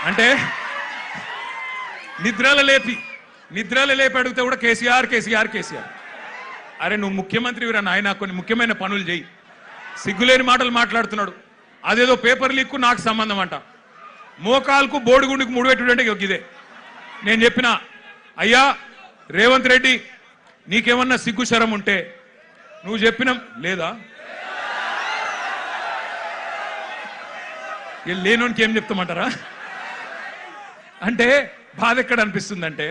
అంటే నిద్రలు లేపి అడిగితే కూడా కేసీఆర్ కేసీఆర్ కేసీఆర్. అరే నువ్వు ముఖ్యమంత్రివిరా నాయన, కొన్ని ముఖ్యమైన పనులు చేయి. సిగ్గులేని మాటలు మాట్లాడుతున్నాడు. అదేదో పేపర్ లీక్కు నాకు సంబంధం అంట. మోకాల్కు బోడిగుండికి ముడిపెట్టుడంటే ఇదే. నేను చెప్పిన అయ్యా రేవంత్ రెడ్డి నీకేమన్నా సిగ్గు శరం ఉంటే నువ్వు చెప్పినాం లేదా? లేనోనికి ఏం చెప్తామంటారా? అంటే బాధ ఎక్కడ అనిపిస్తుందంటే,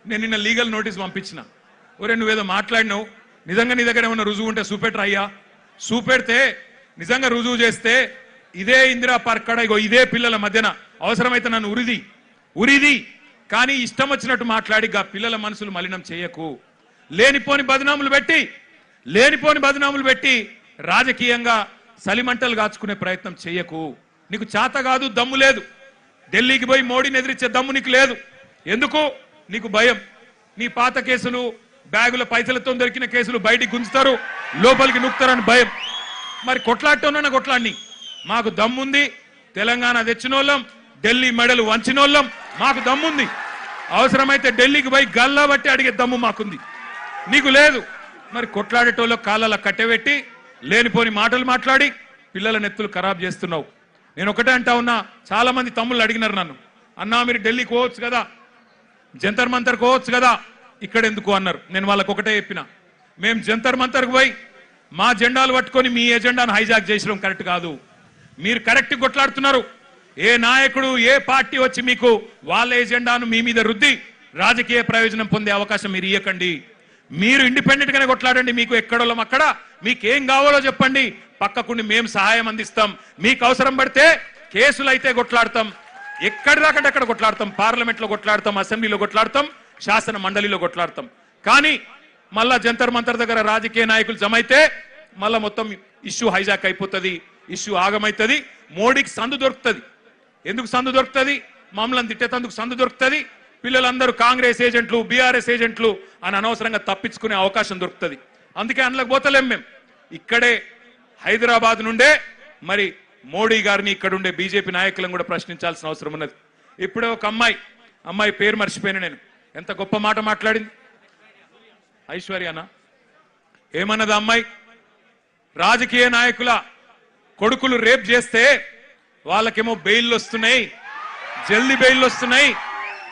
నేను నిన్న లీగల్ నోటీస్ పంపించిన. ఒరే నువ్వేదో మాట్లాడినావు, నిజంగా నీ దగ్గర ఏమన్నా రుజువు ఉంటే చూపెట్టరా అయ్యా. చూపెడితే నిజంగా రుజువు చేస్తే ఇదే ఇందిరా పార్క్ కాడ ఇగో ఇదే పిల్లల మధ్యన అవసరమైతే నన్ను ఉరిది కానీ ఇష్టం వచ్చినట్టు మాట్లాడి గా పిల్లల మనసులు మలినం చేయకు. లేనిపోని బదనాములు పెట్టి రాజకీయంగా సలిమంటలు కాచుకునే ప్రయత్నం చేయకు. నీకు చేత కాదు, దమ్ము లేదు. ఢిల్లీకి పోయి మోడీని ఎదిరించే దమ్ము నీకు లేదు. ఎందుకు? నీకు భయం. నీ పాత కేసులు, బ్యాగుల పైసలతో దొరికిన కేసులు బయటికి గుంజుతారు, లోపలికి నూకుతారని భయం. మరి కొట్లాడటం కొట్లాడిని. మాకు దమ్ముంది. తెలంగాణ తెచ్చినోళ్ళం, ఢిల్లీ మెడలు వంచినోళ్ళం, మాకు దమ్ముంది. అవసరమైతే ఢిల్లీకి పోయి గల్లా బట్టి అడిగే దమ్ము మాకుంది. నీకు లేదు. మరి కొట్లాడేటోళ్ళు కాళ్ళ కట్టెబెట్టి లేనిపోని మాటలు మాట్లాడి పిల్లల నెత్తులు ఖరాబ్ చేస్తున్నావు. నేను ఒకటే అంటా ఉన్నా, చాలా మంది తమ్ముళ్ళు అడిగినారు నన్ను, అన్నా మీరు ఢిల్లీకి పోవచ్చు కదా, జంతర్ మంతర్ పోవచ్చు కదా, ఇక్కడ ఎందుకు అన్నారు. నేను వాళ్ళకు ఒకటే చెప్పిన, మేము జంతర్ మంతర్కి పోయి మా జెండాలు పట్టుకొని మీ ఎజెండాను హైజాక్ చేసడం కరెక్ట్ కాదు. మీరు కరెక్ట్ కొట్లాడుతున్నారు. ఏ నాయకుడు ఏ పార్టీ వచ్చి మీకు వాళ్ళ ఎజెండాను మీ మీద రుద్ది రాజకీయ ప్రయోజనం పొందే అవకాశం మీరు ఇవ్వకండి. మీరు ఇండిపెండెంట్ గానే కొట్లాడండి. మీకు ఎక్కడోళ్ళం అక్కడ, మీకేం కావాలో చెప్పండి, పక్కకుండి మేము సహాయం అందిస్తాం. మీకు అవసరం పడితే కేసులు అయితే కొట్లాడతాం, ఎక్కడిదాకంటే అక్కడ కొట్లాడతాం, పార్లమెంట్లో కొట్లాడతాం, అసెంబ్లీలో కొట్లాడతాం, శాసన మండలిలో కొట్లాడతాం. కానీ మళ్ళా జంతర్ మంతర్ దగ్గర రాజకీయ నాయకులు జమ అయితే మళ్ళా మొత్తం ఇష్యూ హైజాక్ అయిపోతుంది, ఇష్యూ ఆగమైతుంది, మోడీకి సందు దొరుకుతుంది. ఎందుకు సందు దొరుకుతుంది? మమ్మల్ని తిట్టేందుకు సందు దొరుకుతుంది. పిల్లలందరూ కాంగ్రెస్ ఏజెంట్లు, బీఆర్ఎస్ ఏజెంట్లు అని అనవసరంగా తప్పించుకునే అవకాశం దొరుకుతుంది. అందుకే అందులోకి పోతలేం. మేము ఇక్కడే హైదరాబాద్ నుండే మరి మోడీ గారిని ఇక్కడ ఉండే బీజేపీ నాయకులను కూడా ప్రశ్నించాల్సిన అవసరం ఉన్నది. ఇప్పుడే ఒక అమ్మాయి పేరు మర్చిపోయిన నేను, ఎంత గొప్ప మాట మాట్లాడింది. ఐశ్వర్యనా ఏమన్నది అమ్మాయి? రాజకీయ నాయకుల కొడుకులు రేప్ చేస్తే వాళ్ళకేమో బెయిల్ వస్తున్నాయి, జల్దీ బెయిల్ వస్తున్నాయి,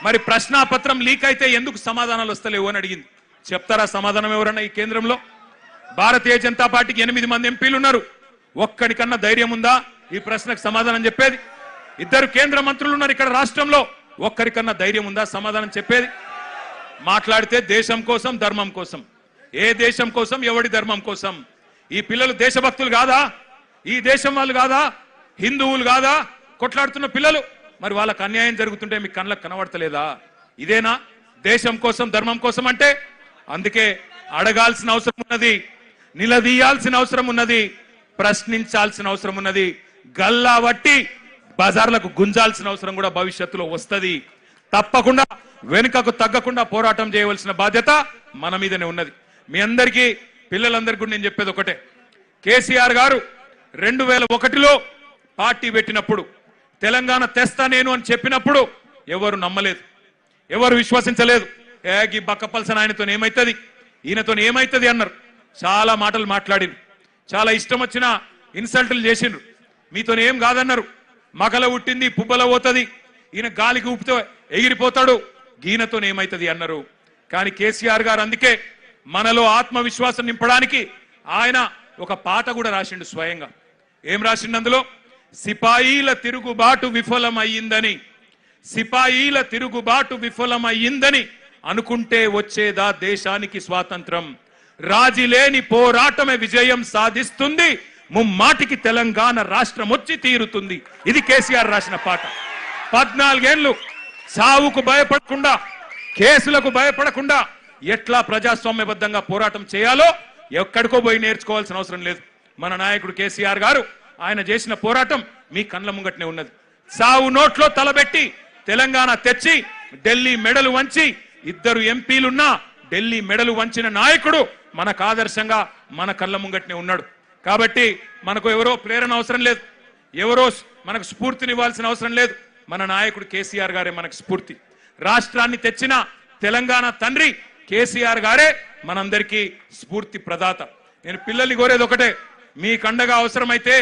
మరి ప్రశ్నాపత్రం లీక్ అయితే ఎందుకు సమాధానాలు వస్తలేవు అని అడిగింది. చెప్తారా సమాధానం ఎవరన్నా ఈ కేంద్రంలో? భారతీయ జనతా పార్టీకి 8 మంది ఎంపీలు ఉన్నారు. ఒక్కడికన్నా ధైర్యం ఉందా ఈ ప్రశ్నకు సమాధానం చెప్పేది? 2 కేంద్ర మంత్రులు ఉన్నారు ఇక్కడ రాష్ట్రంలో. ఒక్కరికన్నా ధైర్యం ఉందా సమాధానం చెప్పేది? మాట్లాడితే దేశం కోసం, ధర్మం కోసం. ఏ దేశం కోసం, ఎవడి ధర్మం కోసం? ఈ పిల్లలు దేశభక్తులు కాదా? ఈ దేశం వాళ్ళు కాదా? హిందువులు కాదా కొట్లాడుతున్న పిల్లలు? మరి వాళ్ళకు అన్యాయం జరుగుతుంటే మీకు కళ్ళకు కనబడతలేదా? ఇదేనా దేశం కోసం, ధర్మం కోసం అంటే? అందుకే అడగాల్సిన అవసరం ఉన్నది, నిలదీయాల్సిన అవసరం ఉన్నది, ప్రశ్నించాల్సిన అవసరం ఉన్నది, గల్లా వట్టి బజార్లకు గుంజాల్సిన అవసరం కూడా భవిష్యత్తులో వస్తుంది. తప్పకుండా వెనుకకు తగ్గకుండా పోరాటం చేయవలసిన బాధ్యత మన మీదనే ఉన్నది. మీ అందరికీ, పిల్లలందరికీ నేను చెప్పేది ఒకటే, కేసీఆర్ గారు 2001లో పార్టీ పెట్టినప్పుడు తెలంగాణ తెస్తా నేను అని చెప్పినప్పుడు ఎవరు నమ్మలేదు, ఎవరు విశ్వసించలేదు. ఈ బక్కపల్సన ఆయనతో ఏమైతుంది, ఈయనతో ఏమైతుంది అన్నారు. చాలా మాటలు మాట్లాడిరు, చాలా ఇష్టం వచ్చిన ఇన్సల్టులు చేసిండ్రు. మీతో ఏం కాదన్నారు. మగల ఉట్టింది పుబ్బల పోతుంది, ఈయన గాలికి ఊపితే ఎగిరిపోతాడు, ఈయనతో ఏమైతుంది అన్నారు. కానీ కేసీఆర్ గారు అందుకే మనలో ఆత్మవిశ్వాసం నింపడానికి ఆయన ఒక పాట కూడా రాసిండు స్వయంగా. ఏం రాసిండు అందులో? సిపాయిల తిరుగుబాటు విఫలమయ్యిందని, సిపాయిల తిరుగుబాటు విఫలమయ్యిందని అనుకుంటే వచ్చేదా దేశానికి స్వాతంత్రం? రాజీలేని పోరాటమే విజయం సాధిస్తుంది, ముమ్మాటికి తెలంగాణ రాష్ట్రం వచ్చి తీరుతుంది. ఇది కేసీఆర్ రాసిన పాట. 14 ఏళ్లు సావుకు భయపడకుండా, కేసులకు భయపడకుండా ఎట్లా ప్రజాస్వామ్యబద్ధంగా పోరాటం చేయాలో ఎక్కడికో పోయి నేర్చుకోవాల్సిన అవసరం లేదు. మన నాయకుడు కేసీఆర్ గారు ఆయన చేసిన పోరాటం మీ కళ్ళ ముంగట్నే ఉన్నది. సావు నోట్లో తలబెట్టి తెలంగాణ తెచ్చి ఢిల్లీ మెడలు వంచి 2 ఎంపీలున్నా ఢిల్లీ మెడలు వంచిన నాయకుడు మనకు ఆదర్శంగా మన కళ్ళ ముంగట్నే ఉన్నాడు. కాబట్టి మనకు ఎవరో ప్రేరణ అవసరం లేదు, ఎవరో మనకు స్ఫూర్తినివ్వాల్సిన అవసరం లేదు. మన నాయకుడు కేసీఆర్ గారే మనకు స్ఫూర్తి. రాష్ట్రాన్ని తెచ్చిన తెలంగాణ తండ్రి కేసీఆర్ గారే మనందరికీ స్ఫూర్తి ప్రదాత. నేను పిల్లల్ని కోరేది ఒకటే, మీ కండగా అవసరమైతే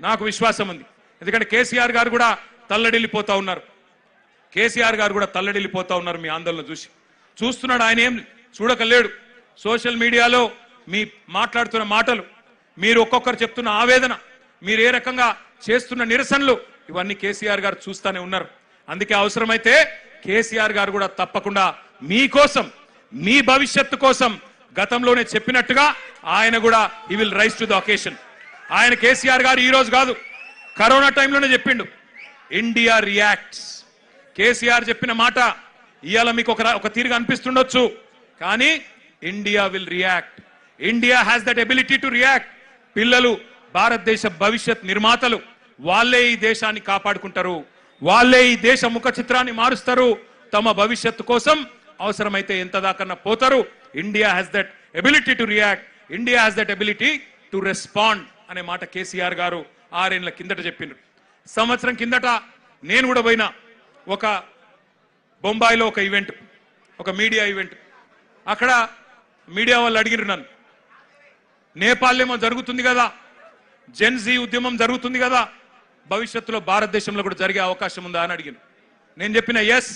నాకు విశ్వాసం ఉంది. ఎందుకంటే కేసీఆర్ గారు కూడా తల్లడిల్లిపోతా ఉన్నారు. కేసీఆర్ గారు కూడా తల్లడిల్లిపోతా ఉన్నారు మీ ఆందోళన చూస్తున్నాడు. ఆయన ఏం చూడకలేడు. సోషల్ మీడియాలో మీ మాట్లాడుతున్న మాటలు, మీరు ఒక్కొక్కరు చెప్తున్న ఆవేదన, మీరు ఏ రకంగా చేస్తున్న నిరసనలు, ఇవన్నీ కేసీఆర్ గారు చూస్తూనే ఉన్నారు. అందుకే అవసరమైతే కేసీఆర్ గారు కూడా తప్పకుండా మీకోసం, మీ భవిష్యత్తు కోసం గతంలోనే చెప్పినట్టుగా ఆయన కూడా he will rise to the occasion. ఆయన కేసీఆర్ గారు ఈ రోజు కాదు, కరోనా టైంలోనే చెప్పిండు, ఇండియా రియాక్ట్స్. కేసీఆర్ చెప్పిన మాట ఇవాళ మీకు ఒక తీరుగా అనిపిస్తుండొచ్చు, కానీ India will react. India has that ability to react. పిల్లలు భారతదేశ భవిష్యత్ నిర్మాతలు, వాళ్ళే ఈ దేశాన్ని కాపాడుకుంటారు, వాళ్ళే ఈ దేశ ముఖ చిత్రాన్ని మారుస్తారు. తమ భవిష్యత్తు కోసం అవసరమైతే ఎంత దాకన్నా పోతారు. India has that ability to react, India has that ability to respond అనే మాట కేసీఆర్ గారు 6 ఏళ్ల కిందట చెప్పిండ్రు. సంవత్సరం కిందట నేను కూడా పోయినా ఒక బొంబాయిలో ఒక ఈవెంట్, ఒక మీడియా ఈవెంట్. అక్కడ మీడియా వాళ్ళు అడిగిరు నన్ను, నేపాల్లో జరుగుతుంది కదా, జెన్జీ ఉద్యమం జరుగుతుంది కదా, భవిష్యత్తులో భారతదేశంలో కూడా జరిగే అవకాశం ఉందా అని అడిగాను. నేను చెప్పిన ఎస్,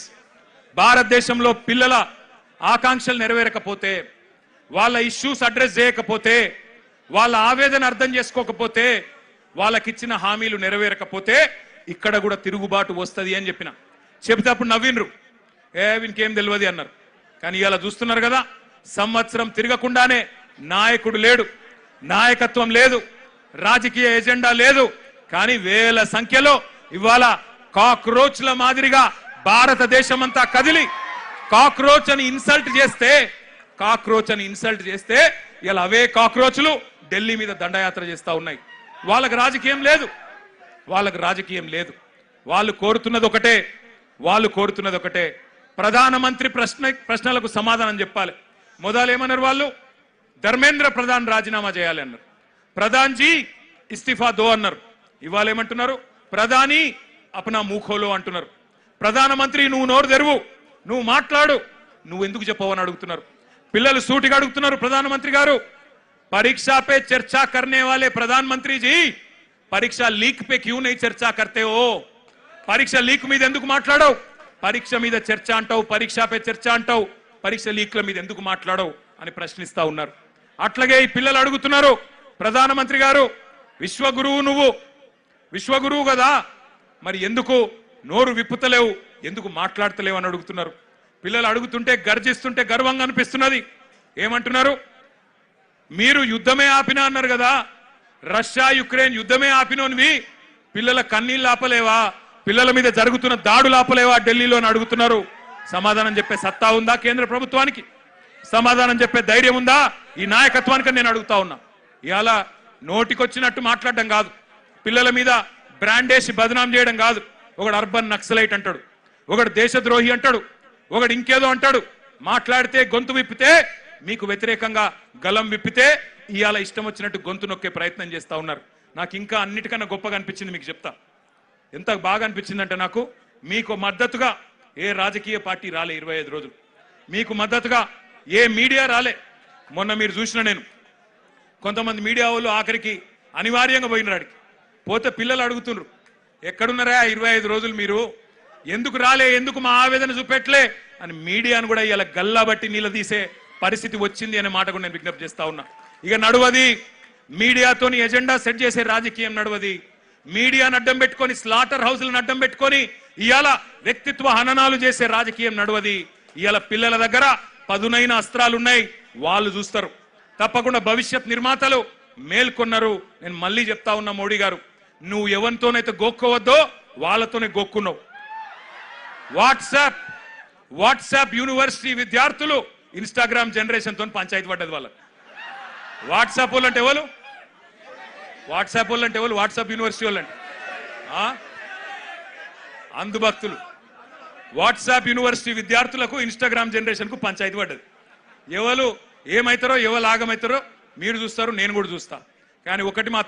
భారతదేశంలో పిల్లల ఆకాంక్షలు నెరవేరకపోతే, వాళ్ళ ఇష్యూస్ అడ్రస్ చేయకపోతే, వాళ్ళ ఆవేదన అర్థం చేసుకోకపోతే, వాళ్ళకిచ్చిన హామీలు నెరవేరకపోతే ఇక్కడ కూడా తిరుగుబాటు వస్తుంది అని చెప్పిన. చెబితే అప్పుడు నవ్విండ్రు, వీనికేం తెలియదు అన్నారు. కానీ ఇలా చూస్తున్నారు కదా, సంవత్సరం తిరగకుండానే నాయకుడు లేడు, నాయకత్వం లేదు, రాజకీయ ఎజెండా లేదు. కానీ వేల సంఖ్యలో ఇవాళ కాక్రోచ్ల మాదిరిగా భారతదేశం అంతా కదిలి కాక్రోచ్ అని ఇన్సల్ట్ చేస్తే ఇలా అవే కాక్రోచ్లు ఢిల్లీ మీద దండయాత్ర చేస్తా ఉన్నాయి. వాళ్ళకి రాజకీయం లేదు, వాళ్ళు కోరుతున్నది ఒకటే, ప్రధానమంత్రి ప్రశ్నలకు సమాధానం చెప్పాలి. మొదలు ఏమన్నారు వాళ్ళు, ధర్మేంద్ర ప్రధాన్ రాజీనామా చేయాలి అన్నారు, ప్రధాన్ జీ ఇస్తిఫా దో అన్నారు. ఇవాళ ఏమంటున్నారు, ప్రధాని అప్నా మూఖోలో అంటున్నారు. ప్రధానమంత్రి నువ్వు నోరు తెరువు, నువ్వు మాట్లాడు, నువ్వు ఎందుకు చెప్పవని అడుగుతున్నారు. పిల్లలు సూటిగా అడుగుతున్నారు, ప్రధానమంత్రి గారు परीक्षा पे चर्चा करने वाले प्रधानमंत्री जी परीक्षा लीक पे क्यों नहीं चर्चा करते हो? परीक्षा लीक మీద ఎందుకు మాట్లాడవు? పరీక్ష మీద చర్చ అంటావు, పరీక్ష పే చర్చ అంటావు, పరీక్ష లీక్ల మీద ఎందుకు మాట్లాడవు అని ప్రశ్నిస్తా ఉన్నారు. అట్లాగే ఈ పిల్లలు అడుగుతున్నారు, ప్రధానమంత్రి గారు విశ్వగురువు, నువ్వు విశ్వగురువు కదా, మరి ఎందుకు నోరు విప్పుతలేవు, ఎందుకు మాట్లాడతలేవు అని అడుగుతున్నారు. పిల్లలు అడుగుతుంటే గర్జిస్తుంటే గర్వంగా అనిపిస్తున్నది. ఏమంటున్నారు, మీరు యుద్ధమే ఆపినా అన్నారు కదా, రష్యా యుక్రెయిన్ యుద్ధమే ఆపినోనివి పిల్లల కన్నీళ్ళు ఆపలేవా, పిల్లల మీద జరుగుతున్న దాడులు ఆపలేవా ఢిల్లీలో అని అడుగుతున్నారు. సమాధానం చెప్పే సత్తా ఉందా కేంద్ర ప్రభుత్వానికి? సమాధానం చెప్పే ధైర్యం ఉందా ఈ నాయకత్వానికి నేను అడుగుతా ఉన్నా. ఇవాళ నోటికొచ్చినట్టు మాట్లాడడం కాదు, పిల్లల మీద బ్రాండేసి బదనాం చేయడం కాదు. ఒకడు అర్బన్ నక్సలైట్ అంటాడు, ఒకడు దేశద్రోహి అంటాడు, ఒకడు ఇంకేదో అంటాడు. మాట్లాడితే గొంతు విప్పితే, మీకు వ్యతిరేకంగా గలం విప్పితే ఇవాళ ఇష్టం వచ్చినట్టు గొంతు నొక్కే ప్రయత్నం చేస్తా ఉన్నారు. నాకు ఇంకా అన్నిటికన్నా గొప్పగా అనిపించింది, మీకు చెప్తా ఎంత బాగా అనిపించిందంటే, నాకు మీకు మద్దతుగా ఏ రాజకీయ పార్టీ రాలే 25 రోజులు, మీకు మద్దతుగా ఏ మీడియా రాలే. మొన్న మీరు చూసిన నేను కొంతమంది మీడియా వాళ్ళు ఆఖరికి అనివార్యంగా పోయినరాడికి పోతే పిల్లలు అడుగుతున్నారు, ఎక్కడున్నారా 25 రోజులు మీరు, ఎందుకు రాలే, ఎందుకు మా ఆవేదన చూపెట్లే అని మీడియాను కూడా ఇలా గల్లాబట్టి నిలదీసే పరిస్థితి వచ్చింది అనే మాట కూడా నేను విజ్ఞప్తి చేస్తా ఉన్నా. ఇక నడువది మీడియాతోని ఎజెండా సెట్ చేసే రాజకీయం నడువది, మీడియాను అడ్డం పెట్టుకొని స్లాటర్ హౌస్లను అడ్డం పెట్టుకొని ఇవాళ వ్యక్తిత్వ హననాలు చేసే రాజకీయం నడువది. ఇవాళ పిల్లల దగ్గర పదునైన అస్త్రాలు ఉన్నాయి, వాళ్ళు చూస్తారు. తప్పకుండా భవిష్యత్ నిర్మాతలు మేల్కొన్నారు. నేను మళ్ళీ చెప్తా ఉన్నా, మోడీ గారు నువ్వు ఎవరితోనైతే గోక్కోవద్దో వాళ్ళతోనే గోక్కున్నావు. వాట్సాప్ యూనివర్సిటీ విద్యార్థులు ఇన్స్టాగ్రామ్ జనరేషన్ తో పంచాయతీ పడ్డది వాళ్ళకి. వాట్సాప్ వాళ్ళు అంటే ఎవరు? వాట్సాప్ యూనివర్సిటీ వాళ్ళు అంటే అందుభక్తులు. వాట్సాప్ యూనివర్సిటీ విద్యార్థులకు ఇన్స్టాగ్రామ్ జనరేషన్ కు పంచాయతీ పడ్డది. ఎవరు ఏమైతారో ఎవరు ఆగమైతారో మీరు చూస్తారు, నేను కూడా చూస్తా. కానీ ఒకటి మాత్రం